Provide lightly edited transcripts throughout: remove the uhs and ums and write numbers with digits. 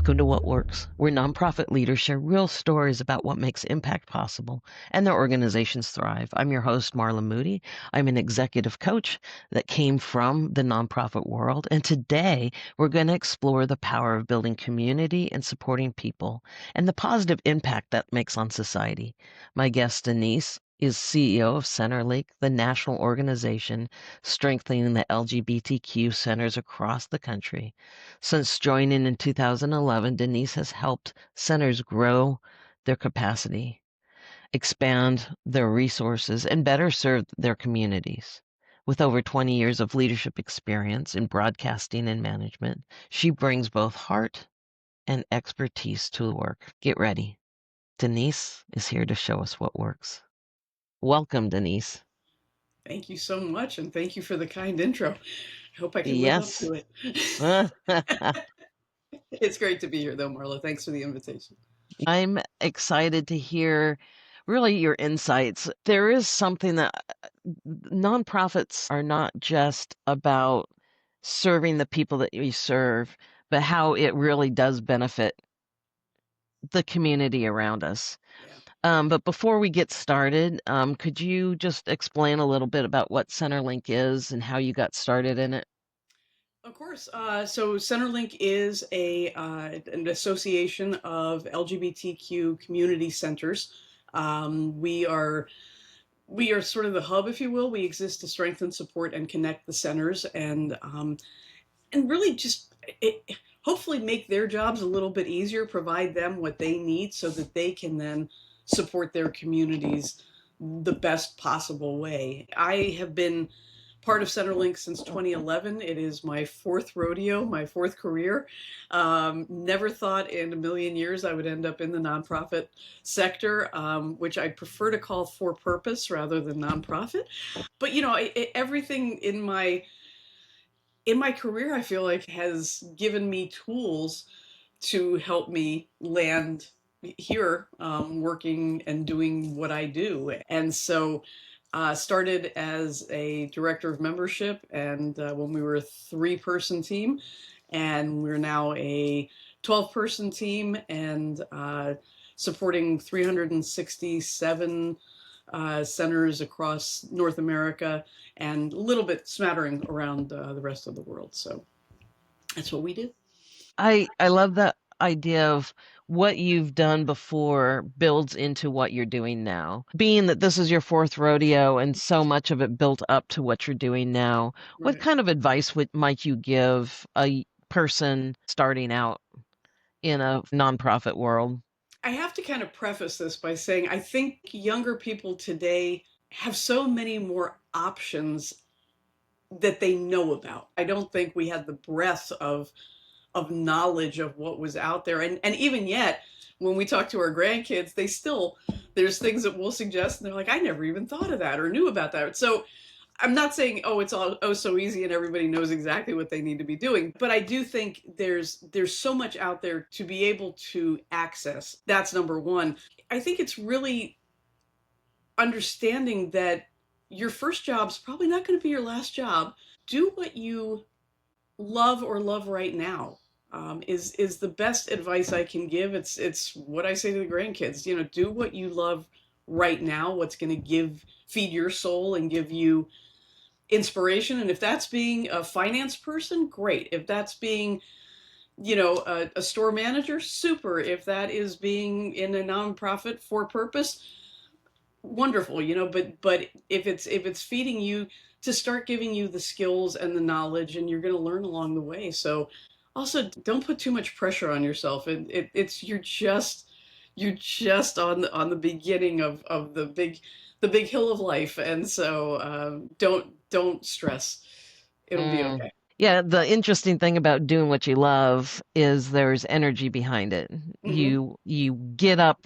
Welcome to What Works, where nonprofit leaders share real stories about what makes impact possible and their organizations thrive. I'm your host, Marla Moody. I'm an executive coach that came from the nonprofit world. And today we're going to explore the power of building community and supporting people and the positive impact that makes on society. My guest, Denise, is CEO of CenterLink, the national organization strengthening the LGBTQ centers across the country. Since joining in 2011, Denise has helped centers grow their capacity, expand their resources, and better serve their communities. With over 20 years of leadership experience in broadcasting and management, she brings both heart and expertise to the work. Get ready. Denise is here to show us what works. Welcome, Denise. Thank you so much, and thank you for the kind intro. I hope I can live up Yes. to it. It's great to be here, though, Marla. Thanks for the invitation. I'm excited to hear really your insights. There is something that nonprofits are not just about serving the people that you serve, but how it really does benefit the community around us. Yeah, But before we get started, could you just explain a little bit about what CenterLink is and how you got started in it? of course. So CenterLink is an association of LGBTQ community centers. We are sort of the hub, if you will. We exist to strengthen, support, and connect the centers, and really just hopefully make their jobs a little bit easier, provide them what they need so that they can then support their communities the best possible way. I have been part of CenterLink since 2011. It is my fourth rodeo, my fourth career. Never thought in a million years I would end up in the nonprofit sector, which I prefer to call for purpose rather than nonprofit. But everything in my career, I feel like has given me tools to help me land here, working and doing what I do. And so, started as a director of membership, and when we were a 3-person team, and we're now a 12-person team, and supporting 367 centers across North America and a little bit smattering around the rest of the world. So that's what we do. I love the idea of what you've done before builds into what you're doing now. Being that this is your fourth rodeo and so much of it built up to what you're doing now, what Right. kind of advice might you give a person starting out in a nonprofit world? I have to kind of preface this by saying I think younger people today have so many more options that they know about. I don't think we had the breadth of knowledge of what was out there. And even yet, when we talk to our grandkids, there's things that we'll suggest and they're like, I never even thought of that or knew about that. So I'm not saying, oh, it's all so easy and everybody knows exactly what they need to be doing, but I do think there's so much out there to be able to access. That's number one. I think it's really understanding that your first job's probably not going to be your last job. Do what you love or love right now. Is the best advice I can give. It's what I say to the grandkids. Do what you love right now. What's going to feed your soul and give you inspiration. And if that's being a finance person, great. If that's being a store manager, super. If that is being in a nonprofit for purpose, wonderful. But if it's feeding you, to start giving you the skills and the knowledge, and you're going to learn along the way. So also, don't put too much pressure on yourself. It's you're just on the beginning of the big hill of life, and so don't stress. It'll be Mm. okay. Yeah, the interesting thing about doing what you love is there's energy behind it. Hmm. You get up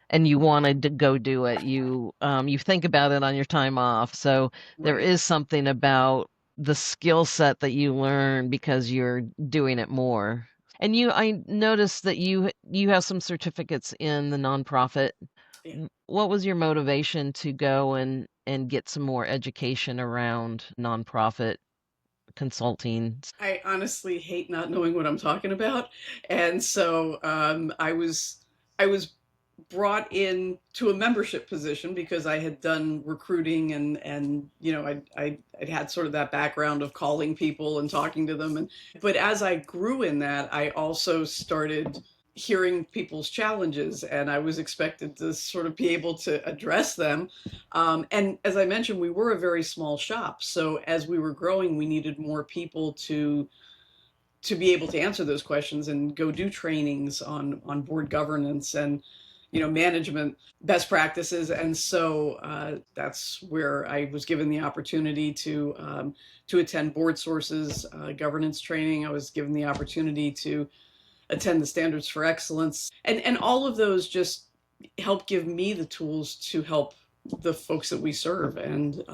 and you want to go do it. You think about it on your time off. So there Right. is something about the skill set that you learn because you're doing it more. And I noticed that you have some certificates in the nonprofit. Yeah. What was your motivation to go and get some more education around nonprofit consulting? I honestly hate not knowing what I'm talking about, and so I was brought in to a membership position because I had done recruiting and I'd had sort of that background of calling people and talking to them, and but as I grew in that, I also started hearing people's challenges, and I was expected to sort of be able to address them. And as I mentioned, we were a very small shop, so as we were growing, we needed more people to be able to answer those questions and go do trainings on board governance and management best practices. And so that's where I was given the opportunity to attend board sources governance training. I was given the opportunity to attend the standards for excellence, and all of those just help give me the tools to help the folks that we serve. And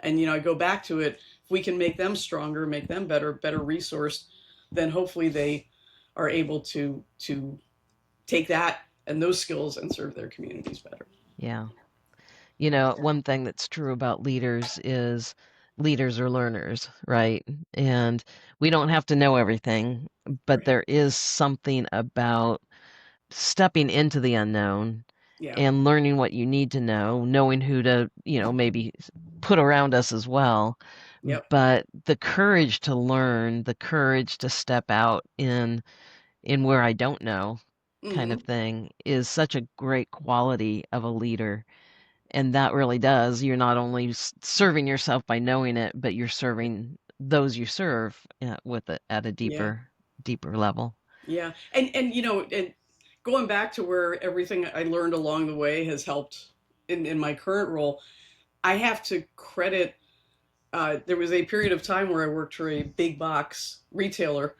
I go back to it, if we can make them stronger, make them better resourced, then hopefully they are able to take that and those skills and serve their communities better. Yeah. One thing that's true about leaders is leaders are learners, right? And we don't have to know everything, but Right. there is something about stepping into the unknown Yeah. and learning what you need to know, knowing who to, maybe put around us as well. Yep. But the courage to learn, the courage to step out in where I don't know kind of Hmm. thing is such a great quality of a leader. And that really does. You're not only serving yourself by knowing it, but you're serving those you serve with it at a Yeah. deeper level. Yeah. And going back to where everything I learned along the way has helped in my current role, I have to credit. There was a period of time where I worked for a big box retailer,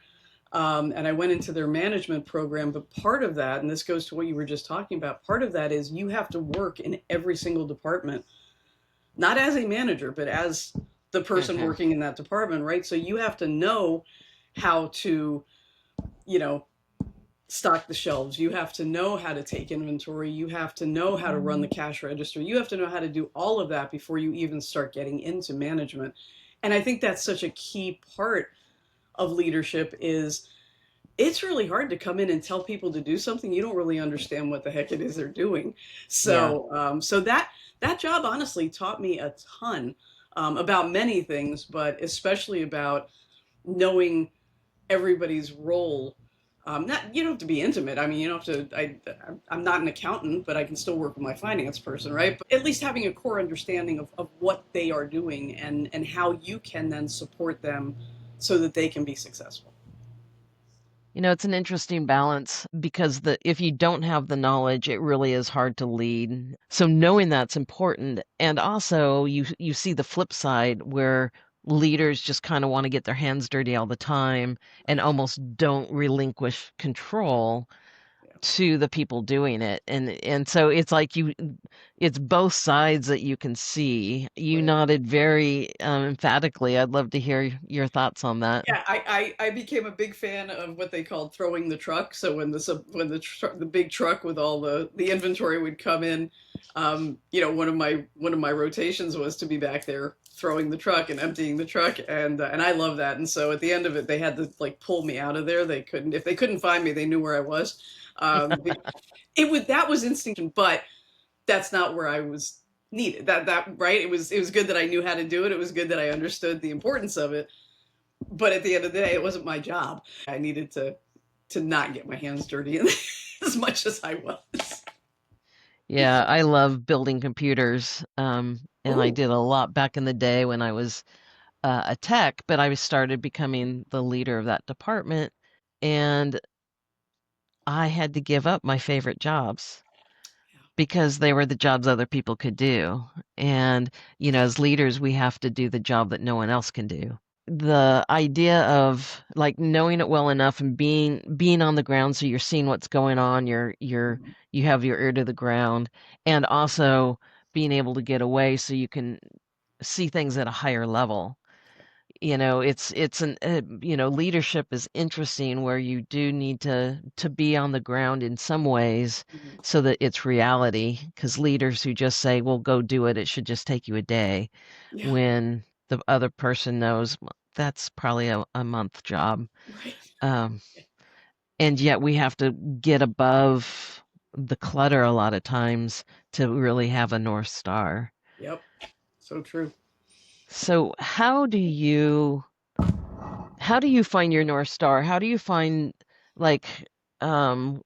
and I went into their management program. But part of that, and this goes to what you were just talking about, part of that is you have to work in every single department, not as a manager, but as the person Hmm. working in that department, right? So you have to know how to, you know, stock the shelves. You have to know how to take inventory. You have to know how to run the cash register. You have to know how to do all of that before you even start getting into management. And I think that's such a key part of leadership is it's really hard to come in and tell people to do something you don't really understand what the heck it is they're doing. Yeah. So that job honestly taught me a ton about many things, but especially about knowing everybody's role. Not you don't have to be intimate. I mean, you don't have to. I'm not an accountant, but I can still work with my finance person, right? But at least having a core understanding of what they are doing and how you can then support them so that they can be successful. It's an interesting balance because if you don't have the knowledge, it really is hard to lead. So knowing that's important. And also you see the flip side where leaders just kind of want to get their hands dirty all the time and Right. almost don't relinquish control Yeah. to the people doing it. And so it's like it's both sides that you can see. You Right. nodded very emphatically. I'd love to hear your thoughts on that. Yeah, I became a big fan of what they called throwing the truck. So when the big truck with all the inventory would come in, one of my rotations was to be back there throwing the truck and emptying the truck, and I love that. And so at the end of it, they had to like pull me out of there. They couldn't if they couldn't find me, they knew where I was. It was that was instinct, but that's not where I was needed. That right. It was good that I knew how to do it. It was good that I understood the importance of it, but at the end of the day, it wasn't my job. I needed to not get my hands dirty as much as I was. Yeah, I love building computers. And I Ooh, did a lot back in the day when I was a tech, but I started becoming the leader of that department, and I had to give up my favorite jobs because they were the jobs other people could do. And, as leaders, we have to do the job that no one else can do. The idea of like knowing it well enough and being on the ground so you're seeing what's going on, you have your ear to the ground, and also being able to get away so you can see things at a higher level. Leadership is interesting where you do need to be on the ground in some ways yeah. so that it's reality, because leaders who just say, well, go do it, it should just take you a day, Yeah. when the other person knows, that's probably a month job. Right. Um, and yet we have to get above the clutter a lot of times to really have a North Star. Yep. So true. So how do you find your North Star? How do you find like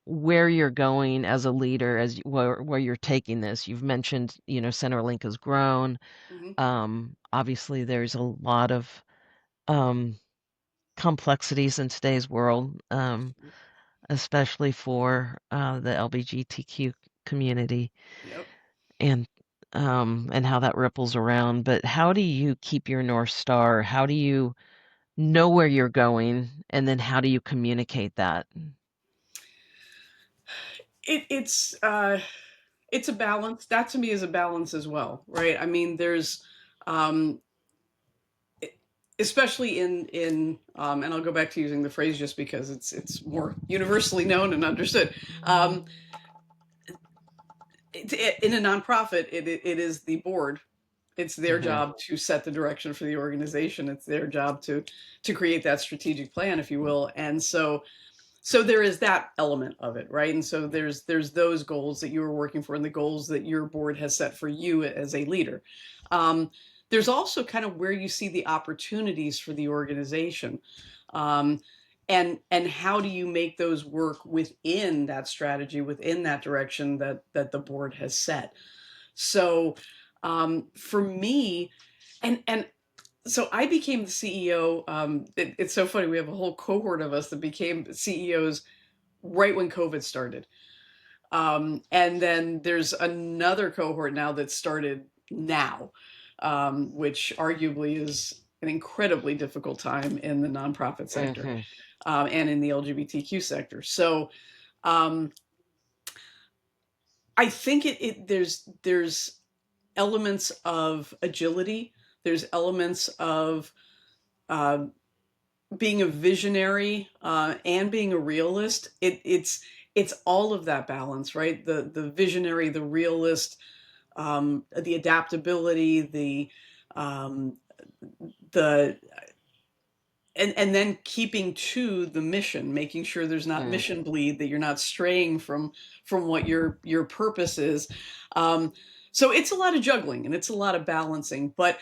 where you're going as a leader, where you're taking this? You've mentioned, CenterLink has grown. Hmm. Obviously there's a lot of um complexities in today's world, especially for the LGBTQ community Yep. and and how that ripples around. But how do you keep your North Star? How do you know where you're going, and then how do you communicate that? It's a balance. That to me is a balance as well, right? I mean, there's um, especially and I'll go back to using the phrase just because it's more universally known and understood. Um, in a nonprofit, it is the board. It's their Hmm. job to set the direction for the organization. It's their job to create that strategic plan, if you will. And so there is that element of it, right? And so there's those goals that you are working for and the goals that your board has set for you as a leader. um, there's also kind of where you see the opportunities for the organization, um, and how do you make those work within that strategy, within that direction that the board has set. So for me, and so I became the CEO. It's so funny. We have a whole cohort of us that became CEOs right when COVID started. And then there's another cohort now that started now, which arguably is an incredibly difficult time in the nonprofit sector, Hmm. and in the LGBTQ sector. So um, I think there's elements of agility. There's elements of uh, being a visionary, and being a realist. It's all of that balance, right? The visionary, the realist, the adaptability, um, the and then keeping to the mission, making sure there's not Mm. mission bleed, that you're not straying from what your purpose is. Um, so it's a lot of juggling and it's a lot of balancing, but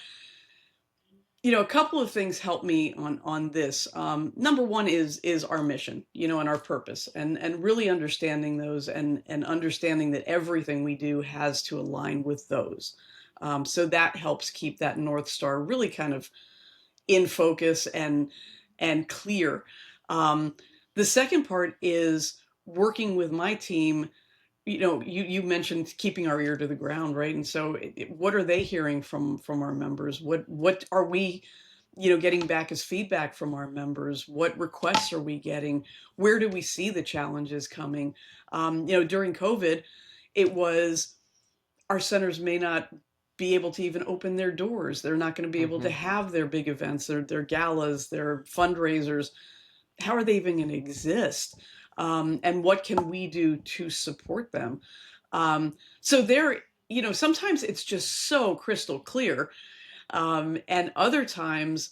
a couple of things help me on this. Number one is our mission, and our purpose, and really understanding those, and understanding that everything we do has to align with those. So that helps keep that North Star really kind of in focus and clear. Um, the second part is working with my team. You mentioned keeping our ear to the ground, right? And so what are they hearing from our members? What are we getting back as feedback from our members? What requests are we getting? Where do we see the challenges coming? During COVID, it was our centers may not be able to even open their doors. They're not going to be able to Hmm. have their big events, their galas, their fundraisers. How are they even going to exist? And what can we do to support them? So there, sometimes it's just so crystal clear, and other times,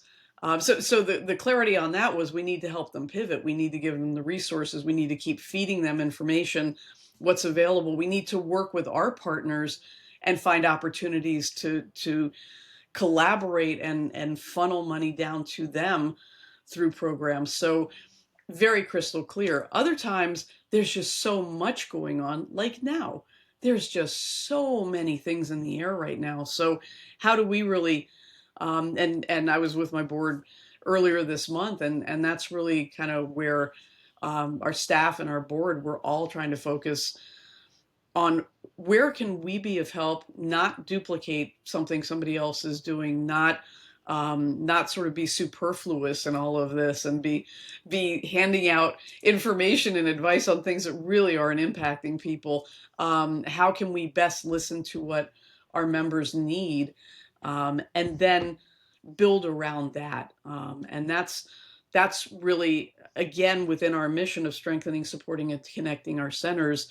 so the clarity on that was we need to help them pivot. We need to give them the resources. We need to keep feeding them information, what's available. We need to work with our partners and find opportunities to collaborate and funnel money down to them through programs. So very crystal clear. Other times there's just so much going on, like now. There's just so many things in the air right now. So how do we really and I was with my board earlier this month, and that's really kind of where our staff and our board, we're all trying to focus on where can we be of help, not duplicate something somebody else is doing, not sort of be superfluous in all of this, and be handing out information and advice on things that really aren't impacting people. How can we best listen to what our members need, and then build around that? And that's really, again, within our mission of strengthening, supporting, and connecting our centers.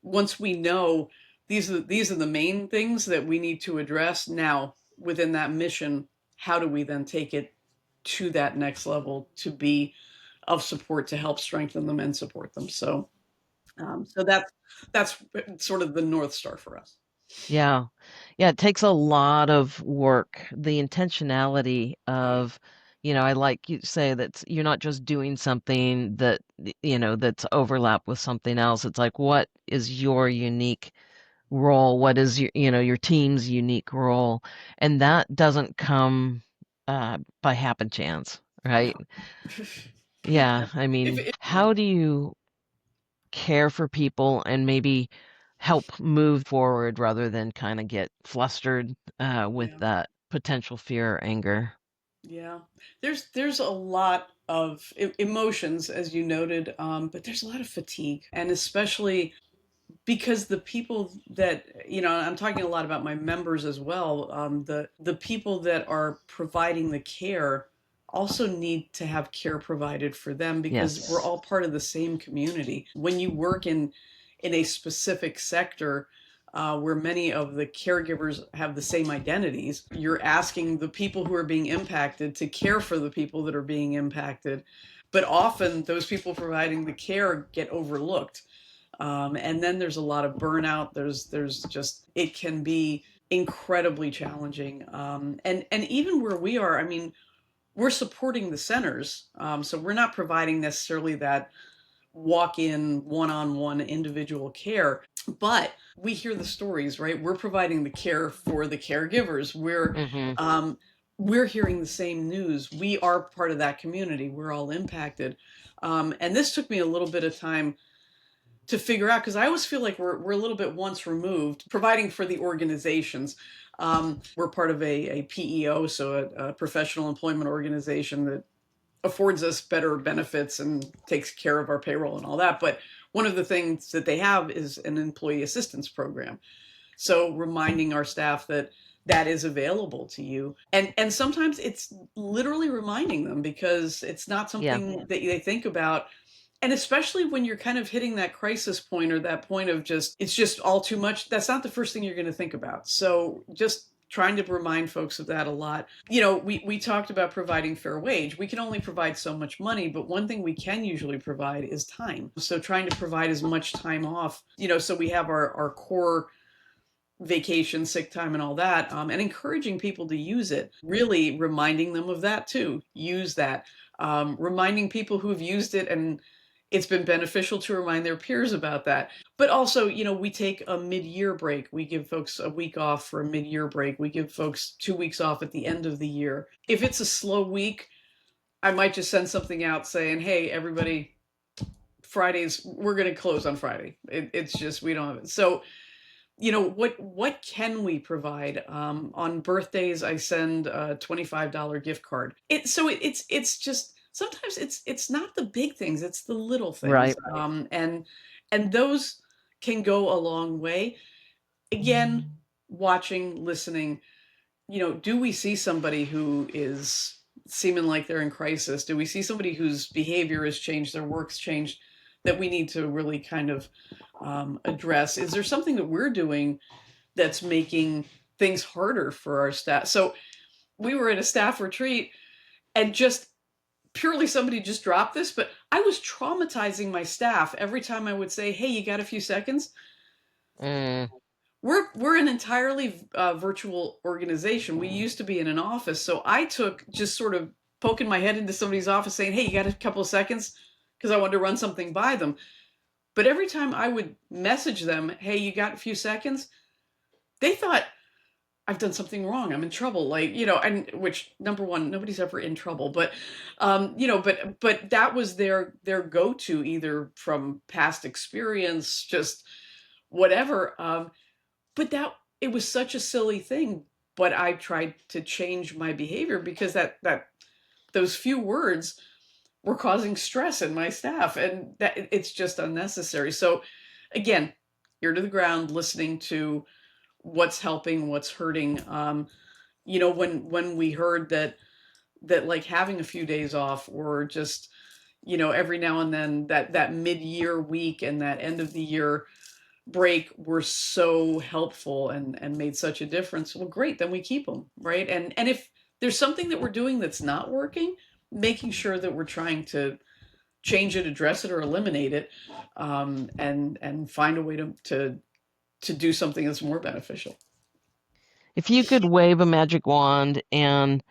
Once we know these are the main things that we need to address, now within that mission, how do we then take it to that next level to be of support to help strengthen them and support them. So that's sort of the North Star for us. Yeah. Yeah, it takes a lot of work. The intentionality Yeah. of, I like you say that you're not just doing something that, that's overlap with something else. It's like, what is your unique role? What is your team's unique role? And that doesn't come by happen chance, right? No. Yeah. I mean, If how do you care for people and maybe help move forward rather than kind of get flustered with Yeah. that potential fear or anger? Yeah. There's a lot of emotions, as you noted, but there's a lot of fatigue, and especially because the people that, I'm talking a lot about my members as well. The people that are providing the care also need to have care provided for them because we're Yes. all part of the same community. When you work in a specific sector, where many of the caregivers have the same identities, you're asking the people who are being impacted to care for the people that are being impacted. But often those people providing the care get overlooked, and then there's a lot of burnout. There's just, it can be incredibly challenging. And even where we are, I mean, we're supporting the centers, so we're not providing necessarily that walk-in one-on-one individual care, but we hear the stories, right? We're providing the care for the caregivers. Hmm. We're hearing the same news. We are part of that community. We're all impacted. And this took me a little bit of time to figure out, because I always feel like we're a little bit once removed providing for the organizations. We're part of a PEO, so a professional employment organization that affords us better benefits and takes care of our payroll and all that. But one of the things that they have is an employee assistance program. So reminding our staff that that is available to you. And sometimes it's literally reminding them, because it's not Yeah. something that they think about. And especially when you're kind of hitting that crisis point, or that point of just, it's just all too much, that's not the first thing you're going to think about. So just trying to remind folks of that a lot. We talked about providing fair wage. We can only provide so much money, but one thing we can usually provide is time. So trying to provide as much time off, so we have our core vacation, sick time, and all that, and encouraging people to use it, really reminding them of that too. Use that. Reminding people who've used it and it's been beneficial, to remind their peers about that. But also, we take a mid-year break. We give folks a week off for a mid-year break. We give folks 2 weeks off at the end of the year. If it's a slow week, I might just send something out saying, hey, everybody, Fridays, we're going to close on Friday. It's just, we don't have it. So, what can we provide? On birthdays, I send a $25 gift card. It's just, sometimes it's not the big things, it's the little things. Right. And those can go a long way. Again, watching, listening, do we see somebody who is seeming like they're in crisis? Do we see somebody whose behavior has changed, their work's changed, that we need to really kind of address? Is there something that we're doing that's making things harder for our staff? So we were at a staff retreat, and just purely, somebody just dropped this, but I was traumatizing my staff every time I would say, hey, you got a few seconds? Mm, We're an entirely virtual organization. We used to be in an office, so I took just sort of poking my head into somebody's office saying, hey, you got a couple of seconds, because I wanted to run something by them. But every time I would message them, hey, you got a few seconds, they thought I've done something wrong. I'm in trouble. Like, and which, number one, nobody's ever in trouble, but that was their go-to, either from past experience, just whatever. But that, it was such a silly thing. But I tried to change my behavior, because that those few words were causing stress in my staff, and that it's just unnecessary. So again, ear to the ground, listening to what's helping, what's hurting. When we heard that like having a few days off, or just, every now and then, that mid-year week and that end of the year break were so helpful and made such a difference, well, great, then we keep them, right? And if there's something that we're doing that's not working, making sure that we're trying to change it, address it, or eliminate it, and find a way to do something that's more beneficial. If you could wave a magic wand and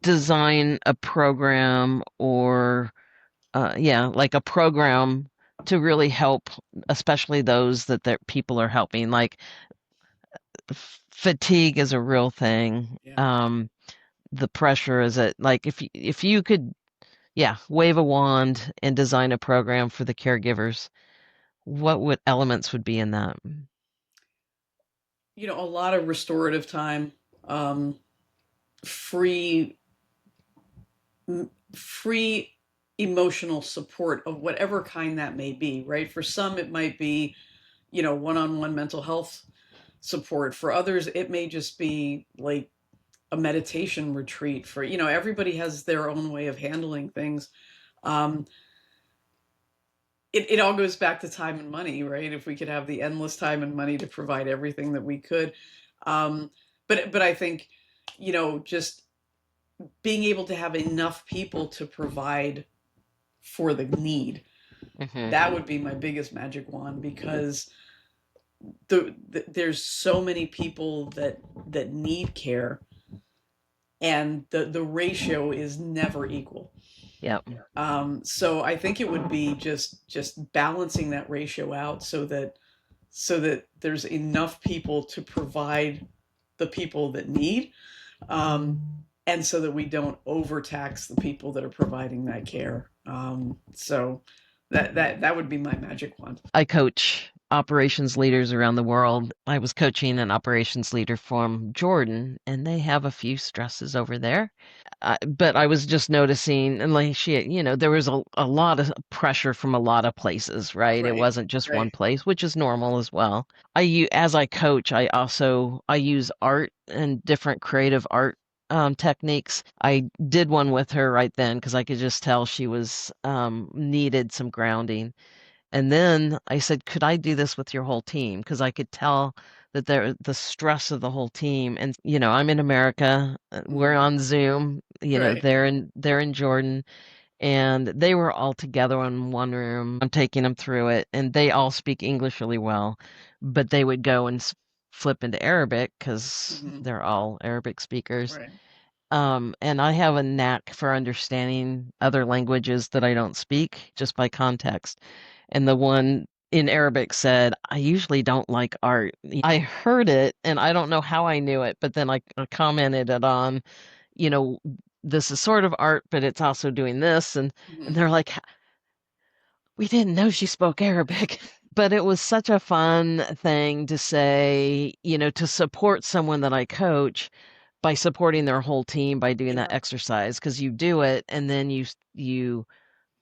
design a program or yeah, like a program to really help, especially those that people are helping. Like fatigue is a real thing. Yeah. The pressure is it like if you could, yeah, wave a wand and design a program for the caregivers, what would elements would be in that? A lot of restorative time, um, free free emotional support of whatever kind that may be, right? For some, it might be, one-on-one mental health support. For others, it may just be like a meditation retreat. For, everybody has their own way of handling things. Um, it all goes back to time and money, right? If we could have the endless time and money to provide everything that we could. Um, but I think, just being able to have enough people to provide for the need, Hmm. that would be my biggest magic wand, because there's so many people that need care, and the ratio is never equal. Yep. So I think it would be just balancing that ratio out, so that there's enough people to provide the people that need, um, and so that we don't overtax the people that are providing that care. So that would be my magic wand. I coach operations leaders around the world. I was coaching an operations leader from Jordan, and they have a few stresses over there. But I was just noticing, and like there was a lot of pressure from a lot of places, right? It Right. wasn't just Right. one place, which is normal as well. As I coach, I use art and different creative art techniques. I did one with her right then because I could just tell she was needed some grounding. And then I said, could I do this with your whole team? Because I could tell that the stress of the whole team. And, I'm in America. We're Mhm. on Zoom. Right. They're in Jordan, and they were all together in one room. I'm taking them through it, and they all speak English really well, but they would go and flip into Arabic because Mhm. they're all Arabic speakers. Right. And I have a knack for understanding other languages that I don't speak just by context. And the one in Arabic said, I usually don't like art. I heard it and I don't know how I knew it, but then I commented it on, you know, this is sort of art, but it's also doing this. And Mhm. they're like, we didn't know she spoke Arabic. But it was such a fun thing to say, to support someone that I coach by supporting their whole team by doing that Sure. exercise because you do it and then you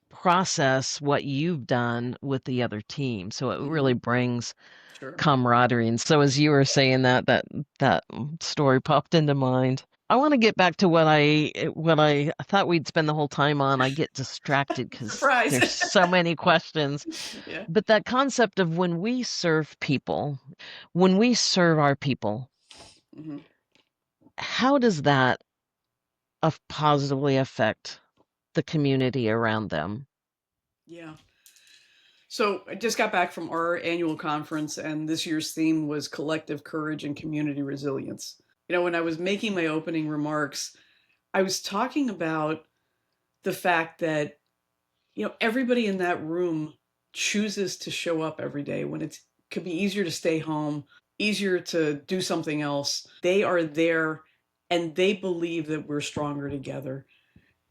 process what you've done with the other team. So it really Mhm. brings Sure. camaraderie. And so as you were saying that story popped into mind. I want to get back to what I thought we'd spend the whole time on. I get distracted because Surprise. there's so many questions. Yeah. But that concept of when we serve our people, Mhm. how does that positively affect the community around them? Yeah. So I just got back from our annual conference, and this year's theme was collective courage and community resilience. When I was making my opening remarks, I was talking about the fact that, everybody in that room chooses to show up every day when it could be easier to stay home, easier to do something else. They are there, and they believe that we're stronger together.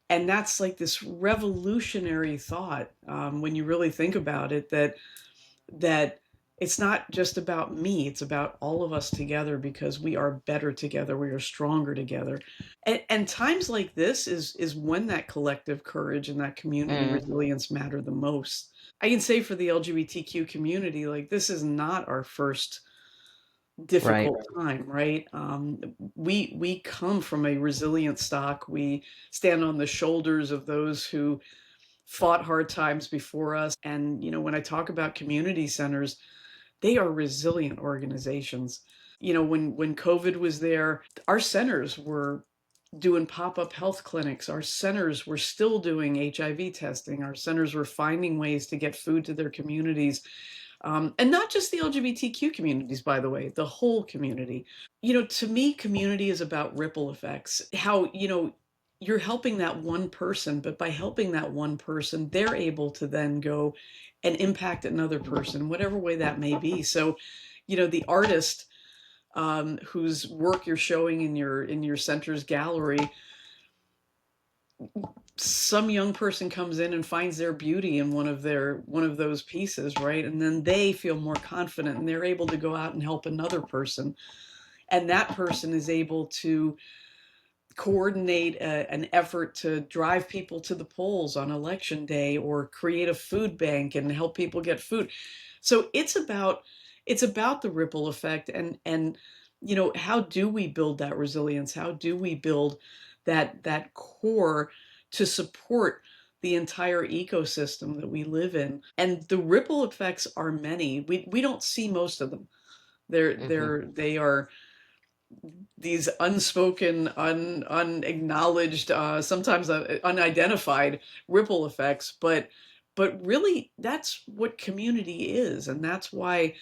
And that's like this revolutionary thought, when you really think about it, that it's not just about me, it's about all of us together, because we are better together, we are stronger together. And times like this is when that collective courage and that community Mm, resilience matter the most. I can say for the LGBTQ community, like, this is not our first right. difficult time, right? We come from a resilient stock. We stand on the shoulders of those who fought hard times before us. And when I talk about community centers, they are resilient organizations. When COVID was there, our centers were doing pop-up health clinics. Our centers were still doing HIV testing. Our centers were finding ways to get food to their communities. And not just the LGBTQ communities, by the way, the whole community. To me, community is about ripple effects. How, you're helping that one person, but by helping that one person, they're able to then go and impact another person, whatever way that may be. So, the artist whose work you're showing in your center's gallery, some young person comes in and finds their beauty in one of those pieces, right? And then they feel more confident and they're able to go out and help another person, and that person is able to coordinate an effort to drive people to the polls on election day or create a food bank and help people get food. So it's about the ripple effect, and how do we build that resilience? How do we build that core to support the entire ecosystem that we live in? And the ripple effects are many. We don't see most of them. Hmm. They are these unspoken, unacknowledged, sometimes unidentified ripple effects. But really, that's what community is, and that's why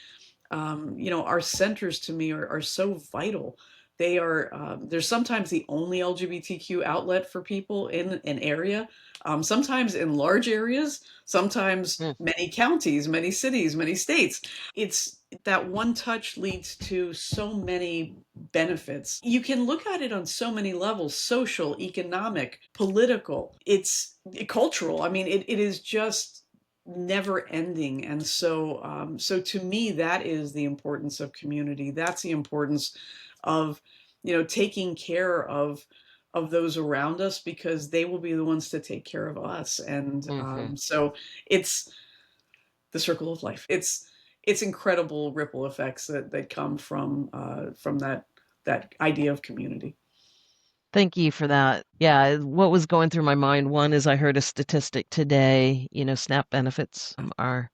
our centers to me are so vital. They're sometimes the only LGBTQ outlet for people in an area, sometimes in large areas, sometimes many counties, many cities, many states. It's that one touch leads to so many benefits. You can look at it on so many levels: social, economic, political, it's cultural. I mean, it is just never ending. And so to me, that is the importance of community. That's the importance of taking care of those around us, because they will be the ones to take care of us. And Hmm. so it's the circle of life. It's incredible ripple effects that come from that idea of community. Thank you for that. Yeah, what was going through my mind, one is I heard a statistic today, SNAP benefits are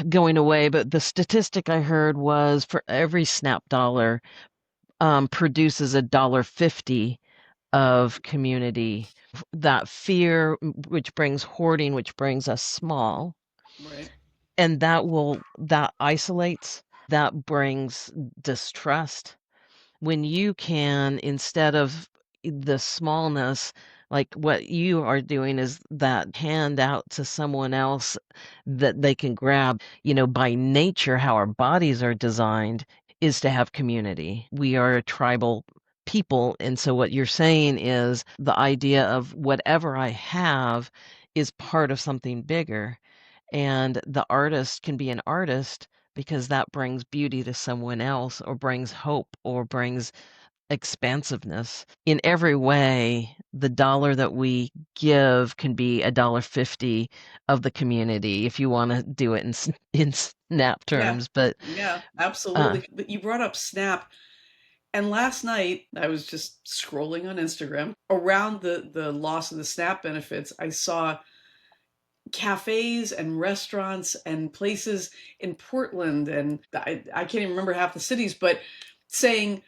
going away, but the statistic I heard was for every SNAP dollar produces $1.50 of community. That fear, which brings hoarding, which brings us small, Right. and that isolates, that brings distrust. When you can, instead of the smallness, like what you are doing is that hand out to someone else that they can grab. By nature, how our bodies are designed is to have community. We are a tribal people. And so what you're saying is the idea of whatever I have is part of something bigger. And the artist can be an artist because that brings beauty to someone else or brings hope or brings expansiveness. In every way, the dollar that we give can be $1.50 of the community if you want to do it in SNAP Yeah. terms. But Yeah, uh, absolutely. But you brought up Snap. And last night, I was just scrolling on Instagram. Around the loss of the SNAP benefits, I saw cafes and restaurants and places in Portland, and I can't even remember half the cities, but saying,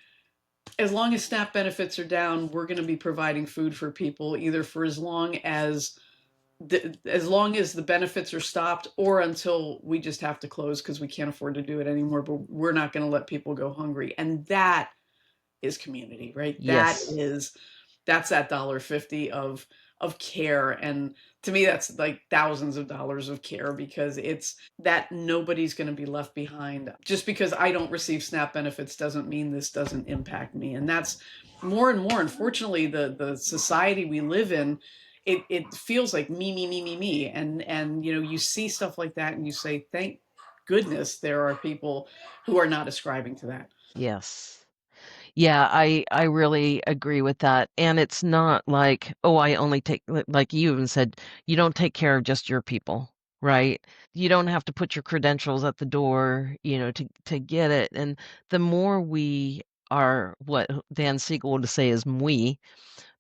as long as SNAP benefits are down, we're going to be providing food for people, either for as long as the benefits are stopped, or until we just have to close because we can't afford to do it anymore. But we're not going to let people go hungry. And that is community, right? yes, That's that $1.50 of care. And to me, that's like thousands of dollars of care, because it's that nobody's going to be left behind. Just because I don't receive SNAP benefits doesn't mean this doesn't impact me. And that's more and more, unfortunately, the society we live in. It feels like me, and you see stuff like that and you say, thank goodness there are people who are not ascribing to that. yes. Yeah, I really agree with that. And it's not like, oh, I only take, like you even said, you don't take care of just your people, right? You don't have to put your credentials at the door, to get it. And the more we are, what Dan Siegel would say is we,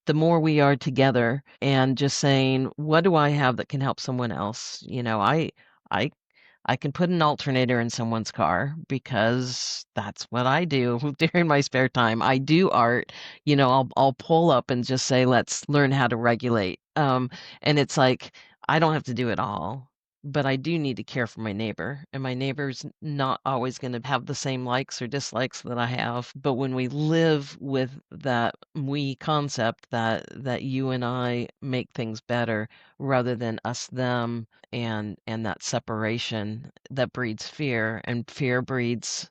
the more we are together and just saying, what do I have that can help someone else? I I can put an alternator in someone's car because that's what I do during my spare time. I do art. I'll pull up and just say, "Let's learn how to regulate." And it's like I don't have to do it all, but I do need to care for my neighbor, and my neighbor's not always going to have the same likes or dislikes that I have. But when we live with that we concept that you and I make things better rather than us them, and that separation that breeds fear, and fear breeds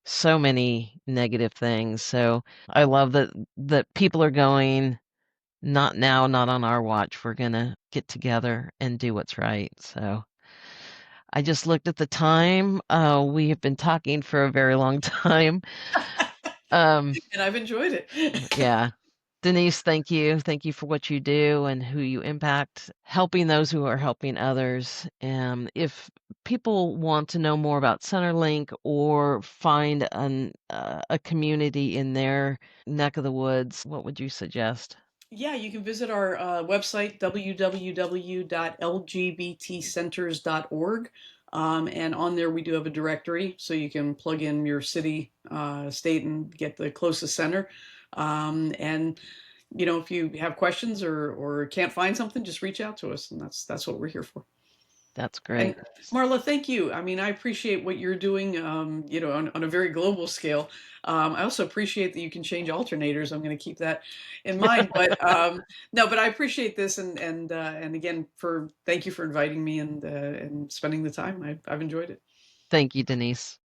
so many negative things. So I love that people are going, not now, not on our watch. We're gonna get together and do what's right. So I just looked at the time. We have been talking for a very long time. Um, And I've enjoyed it. yeah. Denise, thank you. Thank you for what you do and who you impact, helping those who are helping others. If people want to know more about CenterLink or find a community in their neck of the woods, what would you suggest? Yeah, you can visit our website, www.lgbtcenters.org. And on there, we do have a directory, so you can plug in your city, state, and get the closest center. And if you have questions or can't find something, just reach out to us, and that's what we're here for. That's And great. Marla, thank you. I mean, I appreciate what you're doing, on a very global scale. I also appreciate that you can change alternators. I'm going to keep that in mind. But no, but I appreciate this, and again, thank you for inviting me and spending the time. I've enjoyed it. Thank you, Denise.